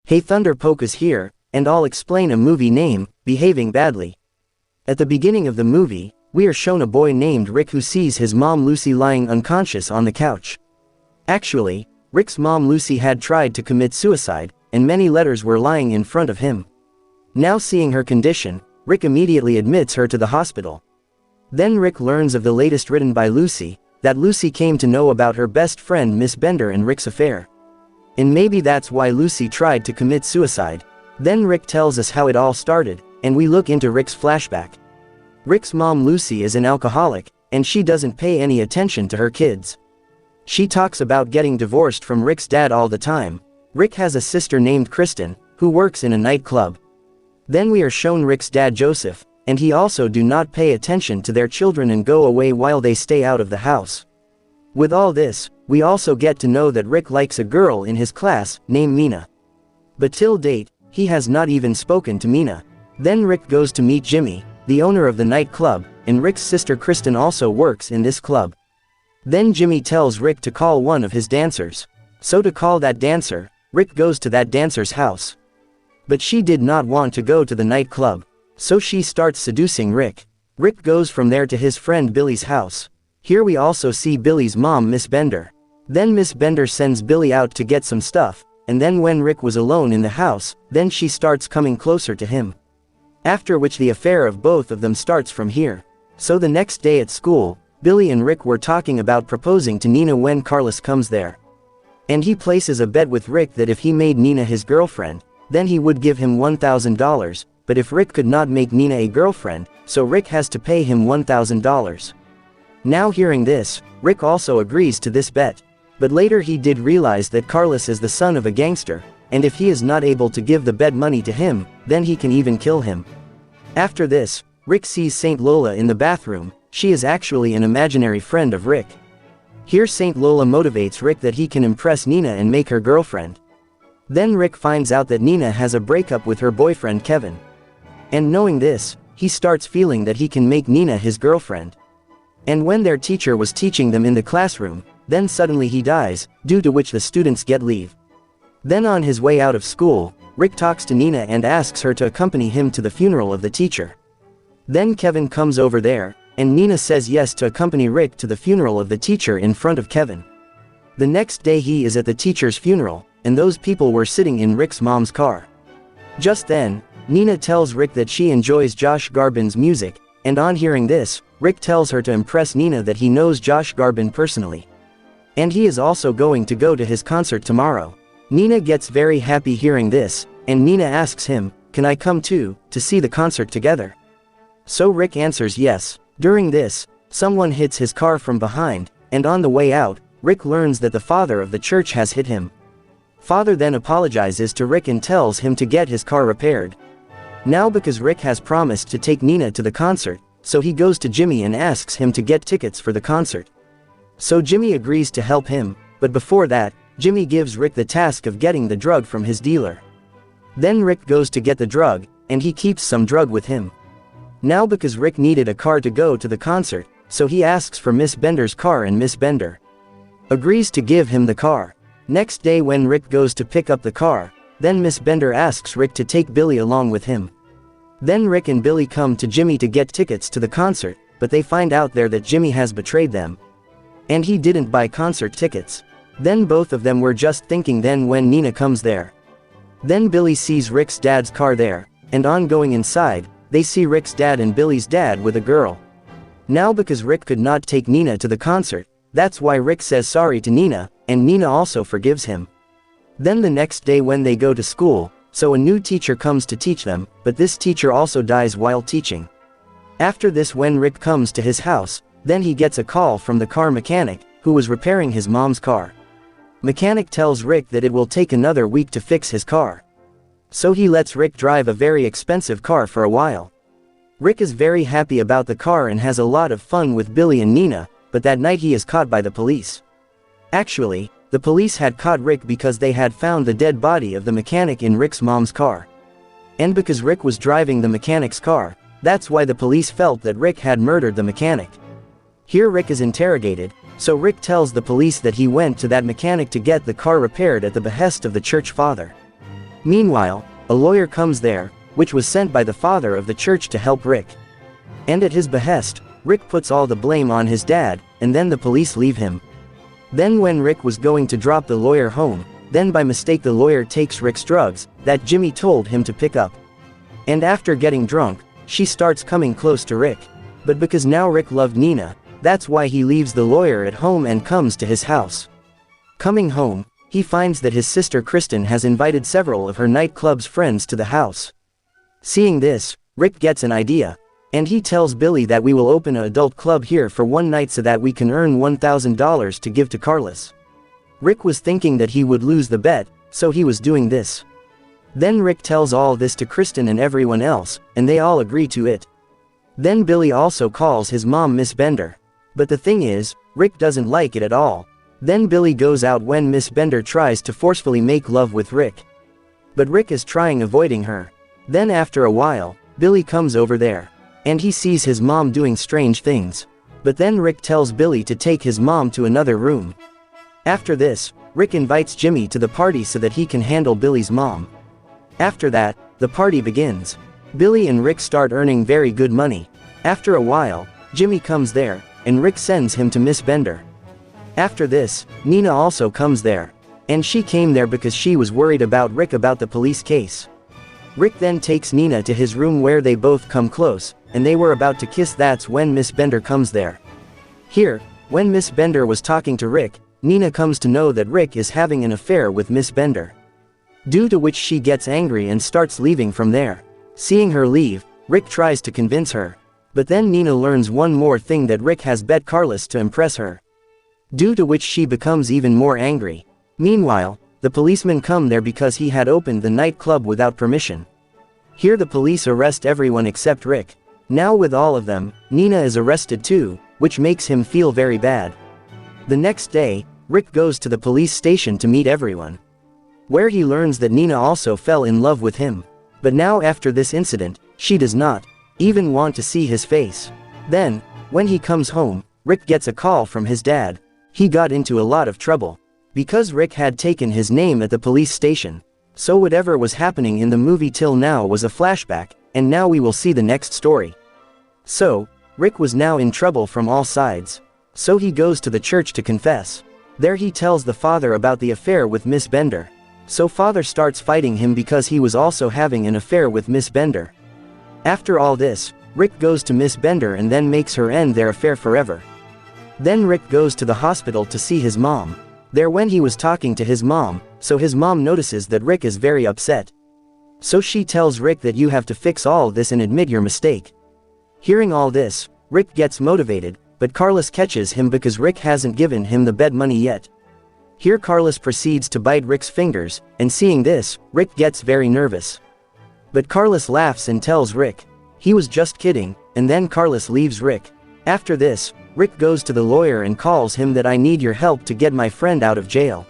Hey Thunderpoke is here, and I'll explain a movie name, Behaving Badly. At the beginning of the movie, we are shown a boy named Rick who sees his mom Lucy lying unconscious on the couch. Actually, Rick's mom Lucy had tried to commit suicide, and many letters were lying in front of him. Now seeing her condition, Rick immediately admits her to the hospital. Then Rick learns of the latest written by Lucy, that Lucy came to know about her best friend Miss Bender and Rick's affair. And maybe that's why Lucy tried to commit suicide. Then Rick tells us how it all started, and we look into Rick's flashback. Rick's mom Lucy is an alcoholic, and she doesn't pay any attention to her kids. She talks about getting divorced from Rick's dad all the time. Rick has a sister named Kristen, who works in a nightclub. Then we are shown Rick's dad Joseph, and he also do not pay attention to their children and go away while they stay out of the house. With all this, we also get to know that Rick likes a girl in his class, named Mina. But till date, he has not even spoken to Mina. Then Rick goes to meet Jimmy, the owner of the nightclub, and Rick's sister Kristen also works in this club. Then Jimmy tells Rick to call one of his dancers. So to call that dancer, Rick goes to that dancer's house. But she did not want to go to the nightclub, so she starts seducing Rick. Rick goes from there to his friend Billy's house. Here we also see Billy's mom Miss Bender. Then Miss Bender sends Billy out to get some stuff, and then when Rick was alone in the house, then she starts coming closer to him. After which the affair of both of them starts from here. So the next day at school, Billy and Rick were talking about proposing to Nina when Carlos comes there. And he places a bet with Rick that if he made Nina his girlfriend, then he would give him $1,000, but if Rick could not make Nina a girlfriend, so Rick has to pay him $1,000. Now hearing this, Rick also agrees to this bet. But later he did realize that Carlos is the son of a gangster, and if he is not able to give the bet money to him, then he can even kill him. After this, Rick sees Saint Lola in the bathroom. She is actually an imaginary friend of Rick. Here Saint Lola motivates Rick that he can impress Nina and make her girlfriend. Then Rick finds out that Nina has a breakup with her boyfriend Kevin. And knowing this, he starts feeling that he can make Nina his girlfriend. And when their teacher was teaching them in the classroom, then suddenly he dies, due to which the students get leave. Then on his way out of school, Rick talks to Nina and asks her to accompany him to the funeral of the teacher. Then Kevin comes over there, and Nina says yes to accompany Rick to the funeral of the teacher in front of Kevin. The next day he is at the teacher's funeral, and those people were sitting in Rick's mom's car. Just then, Nina tells Rick that she enjoys Josh Garbin's music, and on hearing this, Rick tells her to impress Nina that he knows Josh Garbin personally. And he is also going to go to his concert tomorrow. Nina gets very happy hearing this, and Nina asks him, "Can I come too, to see the concert together?" So Rick answers yes. During this, someone hits his car from behind, and on the way out, Rick learns that the father of the church has hit him. Father then apologizes to Rick and tells him to get his car repaired. Now because Rick has promised to take Nina to the concert, so he goes to Jimmy and asks him to get tickets for the concert. So Jimmy agrees to help him, but before that, Jimmy gives Rick the task of getting the drug from his dealer. Then Rick goes to get the drug, and he keeps some drug with him. Now because Rick needed a car to go to the concert, so he asks for Miss Bender's car and Miss Bender agrees to give him the car. Next day when Rick goes to pick up the car, then Miss Bender asks Rick to take Billy along with him. Then Rick and Billy come to Jimmy to get tickets to the concert, but they find out there that Jimmy has betrayed them. And he didn't buy concert tickets. Then both of them were just thinking then when Nina comes there. Then Billy sees Rick's dad's car there, and on going inside, they see Rick's dad and Billy's dad with a girl. Now because Rick could not take Nina to the concert, that's why Rick says sorry to Nina, and Nina also forgives him. Then the next day when they go to school, so a new teacher comes to teach them, but this teacher also dies while teaching. After this when Rick comes to his house, then he gets a call from the car mechanic, who was repairing his mom's car. Mechanic tells Rick that it will take another week to fix his car. So he lets Rick drive a very expensive car for a while. Rick is very happy about the car and has a lot of fun with Billy and Nina, but that night he is caught by the police. Actually, the police had caught Rick because they had found the dead body of the mechanic in Rick's mom's car. And because Rick was driving the mechanic's car, that's why the police felt that Rick had murdered the mechanic. Here Rick is interrogated, so Rick tells the police that he went to that mechanic to get the car repaired at the behest of the church father. Meanwhile, a lawyer comes there, which was sent by the father of the church to help Rick. And at his behest, Rick puts all the blame on his dad, and then the police leave him. Then when Rick was going to drop the lawyer home, then by mistake the lawyer takes Rick's drugs, that Jimmy told him to pick up. And after getting drunk, she starts coming close to Rick. But because now Rick loved Nina, that's why he leaves the lawyer at home and comes to his house. Coming home, he finds that his sister Kristen has invited several of her nightclub's friends to the house. Seeing this, Rick gets an idea. And he tells Billy that we will open an adult club here for one night so that we can earn $1,000 to give to Carlos. Rick was thinking that he would lose the bet, so he was doing this. Then Rick tells all this to Kristen and everyone else, and they all agree to it. Then Billy also calls his mom Miss Bender. But the thing is, Rick doesn't like it at all. Then Billy goes out when Miss Bender tries to forcefully make love with Rick. But Rick is trying avoiding her. Then after a while, Billy comes over there. And he sees his mom doing strange things. But then Rick tells Billy to take his mom to another room. After this, Rick invites Jimmy to the party so that he can handle Billy's mom. After that, the party begins. Billy and Rick start earning very good money. After a while, Jimmy comes there, and Rick sends him to Miss Bender. After this, Nina also comes there. And she came there because she was worried about Rick about the police case. Rick then takes Nina to his room where they both come close, and they were about to kiss. That's when Miss Bender comes there. Here, when Miss Bender was talking to Rick, Nina comes to know that Rick is having an affair with Miss Bender. Due to which she gets angry and starts leaving from there. Seeing her leave, Rick tries to convince her. But then Nina learns one more thing, that Rick has bet Carlos to impress her. Due to which she becomes even more angry. Meanwhile, the policemen come there because he had opened the nightclub without permission. Here the police arrest everyone except Rick. Now with all of them, Nina is arrested too, which makes him feel very bad. The next day, Rick goes to the police station to meet everyone. Where he learns that Nina also fell in love with him. But now after this incident, she does not even want to see his face. Then, when he comes home, Rick gets a call from his dad. He got into a lot of trouble. Because Rick had taken his name at the police station. So whatever was happening in the movie till now was a flashback, and now we will see the next story. So, Rick was now in trouble from all sides. So he goes to the church to confess. There he tells the father about the affair with Miss Bender. So father starts fighting him because he was also having an affair with Miss Bender. After all this, Rick goes to Miss Bender and then makes her end their affair forever. Then Rick goes to the hospital to see his mom. There when he was talking to his mom, so his mom notices that Rick is very upset. So she tells Rick that you have to fix all this and admit your mistake. Hearing all this, Rick gets motivated, but Carlos catches him because Rick hasn't given him the bet money yet. Here Carlos proceeds to bite Rick's fingers, and seeing this, Rick gets very nervous. But Carlos laughs and tells Rick he was just kidding, and then Carlos leaves Rick. After this, Rick goes to the lawyer and calls him that I need your help to get my friend out of jail.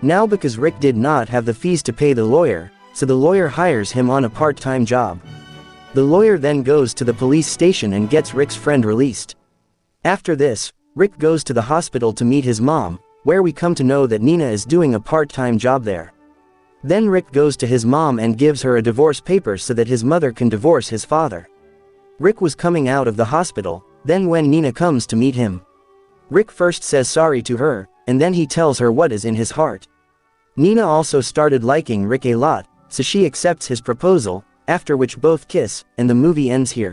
Now because Rick did not have the fees to pay the lawyer, so the lawyer hires him on a part-time job. The lawyer then goes to the police station and gets Rick's friend released. After this, Rick goes to the hospital to meet his mom, where we come to know that Nina is doing a part-time job there. Then Rick goes to his mom and gives her a divorce paper so that his mother can divorce his father. Rick was coming out of the hospital, then when Nina comes to meet him. Rick first says sorry to her, and then he tells her what is in his heart. Nina also started liking Rick a lot, so she accepts his proposal, after which both kiss, and the movie ends here.